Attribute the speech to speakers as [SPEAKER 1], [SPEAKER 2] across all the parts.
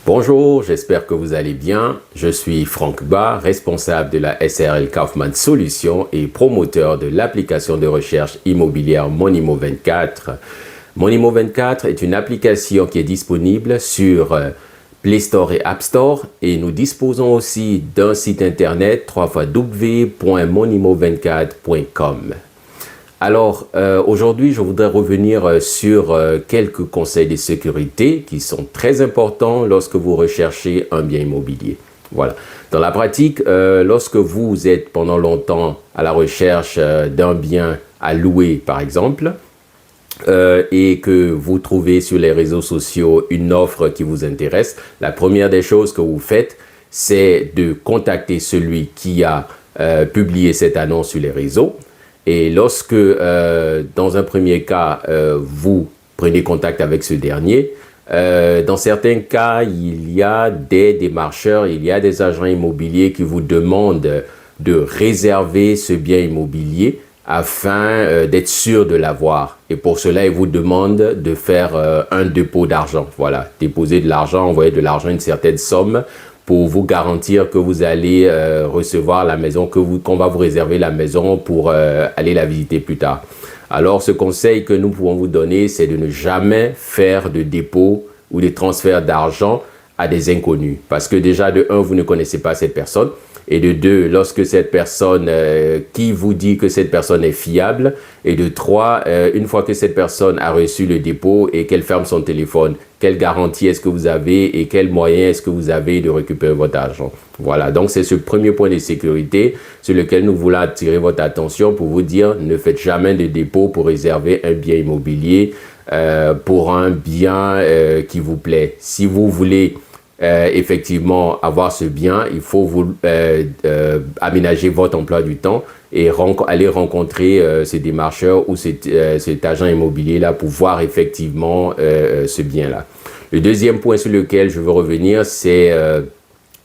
[SPEAKER 1] Bonjour, j'espère que vous allez bien. Je suis Franck Ba, responsable de la SRL Kaufman Solutions et promoteur de l'application de recherche immobilière Monimo24. Monimo24 est une application qui est disponible sur Play Store et App Store et nous disposons aussi d'un site internet www.monimo24.com. Alors, aujourd'hui, je voudrais revenir sur quelques conseils de sécurité qui sont très importants lorsque vous recherchez un bien immobilier. Voilà. Dans la pratique, lorsque vous êtes pendant longtemps à la recherche d'un bien à louer, par exemple, et que vous trouvez sur les réseaux sociaux une offre qui vous intéresse, la première des choses que vous faites, c'est de contacter celui qui a publié cette annonce sur les réseaux. Et lorsque, dans un premier cas, vous prenez contact avec ce dernier, dans certains cas, il y a des démarcheurs, il y a des agents immobiliers qui vous demandent de réserver ce bien immobilier afin d'être sûr de l'avoir. Et pour cela, ils vous demandent de faire un dépôt d'argent. Voilà, déposer de l'argent, envoyer de l'argent, une certaine somme, pour vous garantir que vous allez recevoir la maison, qu'on va vous réserver la maison pour aller la visiter plus tard. Alors, ce conseil que nous pouvons vous donner, c'est de ne jamais faire de dépôt ou de transfert d'argent à des inconnus. Parce que déjà, de un, vous ne connaissez pas cette personne. Et de deux, lorsque cette personne, qui vous dit que cette personne est fiable. Et de trois, une fois que cette personne a reçu le dépôt et qu'elle ferme son téléphone, quelle garantie est-ce que vous avez et quels moyens est-ce que vous avez de récupérer votre argent? Voilà, donc c'est ce premier point de sécurité sur lequel nous voulons attirer votre attention pour vous dire ne faites jamais de dépôt pour réserver un bien immobilier pour un bien qui vous plaît. Si vous voulez effectivement avoir ce bien, il faut vous aménager votre emploi du temps et aller rencontrer ce démarcheur ou cet agent immobilier là pour voir effectivement ce bien là. Le deuxième point sur lequel je veux revenir, c'est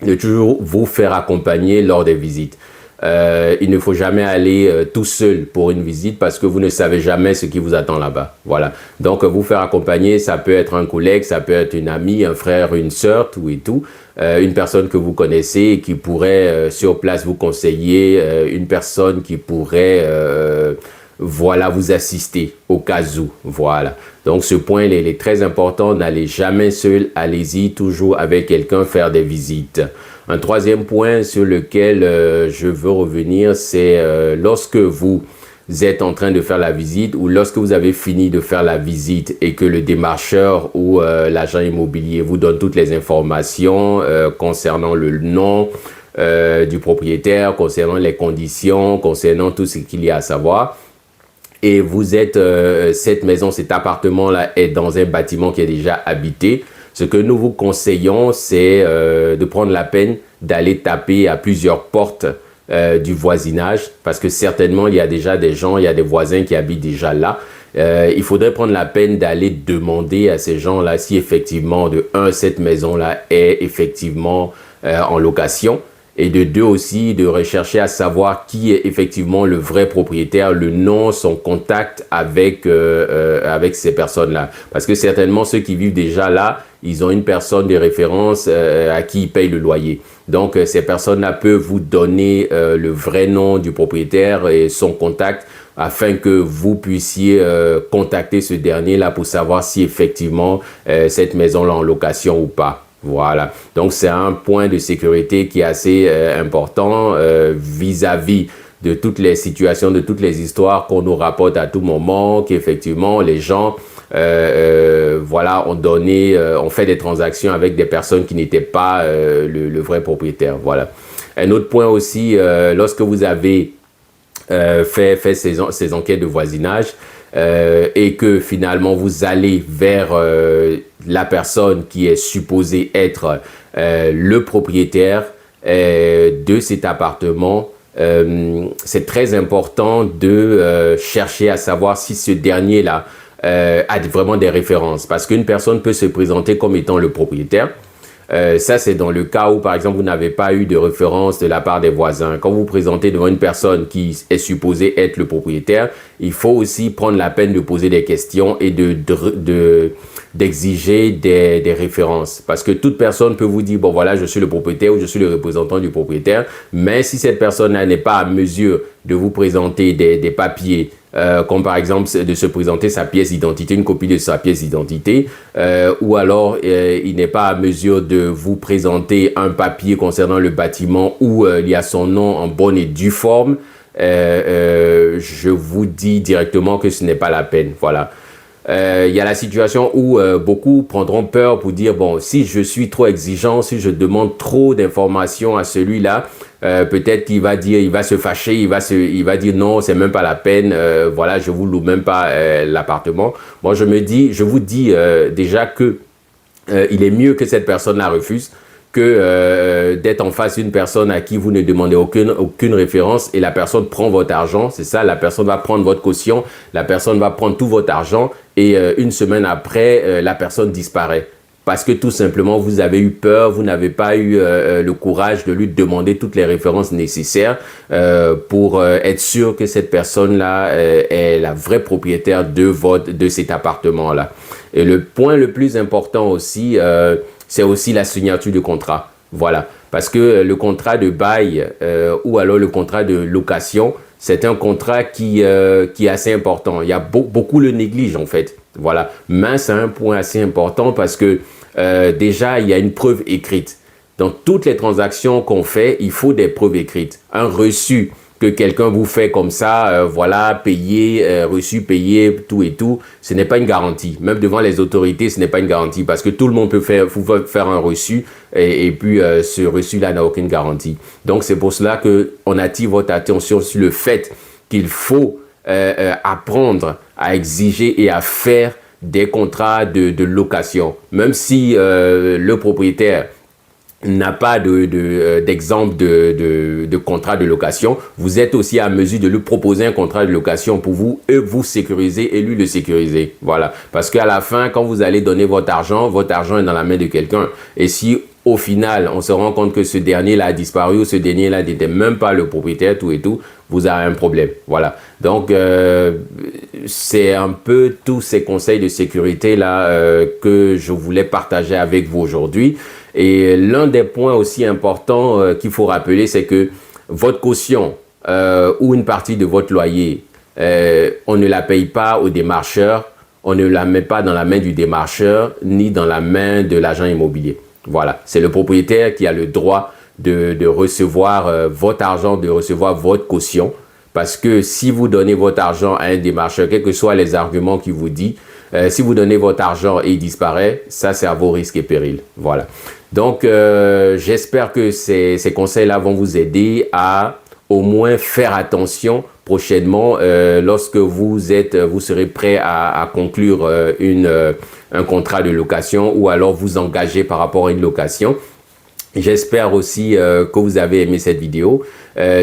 [SPEAKER 1] de toujours vous faire accompagner lors des visites. Il ne faut jamais aller tout seul pour une visite parce que vous ne savez jamais ce qui vous attend là-bas. Voilà. Donc, vous faire accompagner, ça peut être un collègue, ça peut être une amie, un frère, une sœur, tout et tout. Une personne que vous connaissez et qui pourrait sur place vous conseiller, une personne qui pourrait voilà, vous assister au cas où. Voilà. Donc, ce point, il est très important. N'allez jamais seul. Allez-y toujours avec quelqu'un faire des visites. Un troisième point sur lequel je veux revenir, c'est lorsque vous êtes en train de faire la visite ou lorsque vous avez fini de faire la visite et que le démarcheur ou l'agent immobilier vous donne toutes les informations concernant le nom du propriétaire, concernant les conditions, concernant tout ce qu'il y a à savoir. Et vous êtes, cette maison, cet appartement-là est dans un bâtiment qui est déjà habité. Ce que nous vous conseillons, c'est de prendre la peine d'aller taper à plusieurs portes du voisinage parce que certainement, il y a déjà des gens, il y a des voisins qui habitent déjà là. Il faudrait prendre la peine d'aller demander à ces gens-là si effectivement, de un, cette maison-là est effectivement en location. Et de deux aussi, de rechercher à savoir qui est effectivement le vrai propriétaire, le nom, son contact avec ces personnes-là. Parce que certainement, ceux qui vivent déjà là, ils ont une personne de référence à qui ils payent le loyer. Donc, ces personnes-là peuvent vous donner le vrai nom du propriétaire et son contact afin que vous puissiez contacter ce dernier-là pour savoir si effectivement cette maison-là est en location ou pas. Voilà, donc c'est un point de sécurité qui est assez important vis-à-vis de toutes les situations, de toutes les histoires qu'on nous rapporte à tout moment, qu'effectivement les gens voilà, ont fait des transactions avec des personnes qui n'étaient pas le vrai propriétaire. Voilà. Un autre point aussi, lorsque vous avez fait ces enquêtes de voisinage, et que finalement vous allez vers la personne qui est supposée être le propriétaire de cet appartement, c'est très important de chercher à savoir si ce dernier-là a vraiment des références. Parce qu'une personne peut se présenter comme étant le propriétaire, Ça, c'est dans le cas où, par exemple, vous n'avez pas eu de référence de la part des voisins. Quand vous vous présentez devant une personne qui est supposée être le propriétaire, il faut aussi prendre la peine de poser des questions et d'exiger des références. Parce que toute personne peut vous dire, bon voilà, je suis le propriétaire ou je suis le représentant du propriétaire. Mais si cette personne-là n'est pas à mesure de vous présenter des papiers, comme par exemple de se présenter sa pièce d'identité, une copie de sa pièce d'identité, ou alors il n'est pas à mesure de vous présenter un papier concernant le bâtiment où il y a son nom en bonne et due forme, je vous dis directement que ce n'est pas la peine. Voilà. Il y a la situation où beaucoup prendront peur pour dire, bon, si je suis trop exigeant, si je demande trop d'informations à celui-là, peut-être qu'il va dire, il va se fâcher, il va dire non, c'est même pas la peine, voilà, je vous loue même pas l'appartement. Moi, je vous dis déjà que il est mieux que cette personne-là refuse que d'être en face d'une personne à qui vous ne demandez aucune référence et la personne prend votre argent. C'est ça, la personne va prendre votre caution, la personne va prendre tout votre argent et une semaine après, la personne disparaît. Parce que tout simplement, vous avez eu peur, vous n'avez pas eu le courage de lui demander toutes les références nécessaires pour être sûr que cette personne-là est la vraie propriétaire de cet appartement-là. Et le point le plus important aussi, c'est aussi la signature du contrat. Voilà. Parce que le contrat de bail ou alors le contrat de location, c'est un contrat qui est assez important. Il y a beaucoup le négligent en fait. Voilà. Mais c'est un point assez important parce que déjà, il y a une preuve écrite. Dans toutes les transactions qu'on fait, il faut des preuves écrites. Un reçu que quelqu'un vous fait comme ça, voilà, payer, reçu, payer, tout et tout, ce n'est pas une garantie. Même devant les autorités, ce n'est pas une garantie parce que tout le monde peut faire un reçu et puis ce reçu-là n'a aucune garantie. Donc, c'est pour cela qu'on attire votre attention sur le fait qu'il faut apprendre à exiger et à faire des contrats de location. Même si le propriétaire n'a pas d'exemple de contrat de location, vous êtes aussi à mesure de lui proposer un contrat de location pour vous sécuriser et lui le sécuriser. Voilà. Parce qu'à la fin, quand vous allez donner votre argent est dans la main de quelqu'un. Et si au final, on se rend compte que ce dernier-là a disparu ou ce dernier-là n'était même pas le propriétaire, tout et tout, vous avez un problème. Voilà. Donc, c'est un peu tous ces conseils de sécurité-là que je voulais partager avec vous aujourd'hui. Et l'un des points aussi importants qu'il faut rappeler, c'est que votre caution ou une partie de votre loyer, on ne la paye pas au démarcheur, on ne la met pas dans la main du démarcheur ni dans la main de l'agent immobilier. Voilà, c'est le propriétaire qui a le droit de recevoir votre argent, de recevoir votre caution. Parce que si vous donnez votre argent à un démarcheur, quels que soient les arguments qu'il vous dit, si vous donnez votre argent et il disparaît, ça c'est à vos risques et périls. Voilà. Donc, j'espère que ces conseils-là vont vous aider à au moins faire attention prochainement lorsque vous serez prêt à conclure un contrat de location ou alors vous engager par rapport à une location. J'espère aussi que vous avez aimé cette vidéo.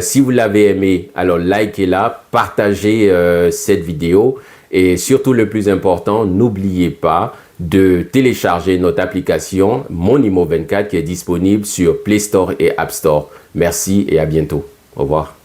[SPEAKER 1] Si vous l'avez aimé, alors likez-la, partagez cette vidéo et surtout le plus important, n'oubliez pas de télécharger notre application Monimo24 qui est disponible sur Play Store et App Store. Merci et à bientôt. Au revoir.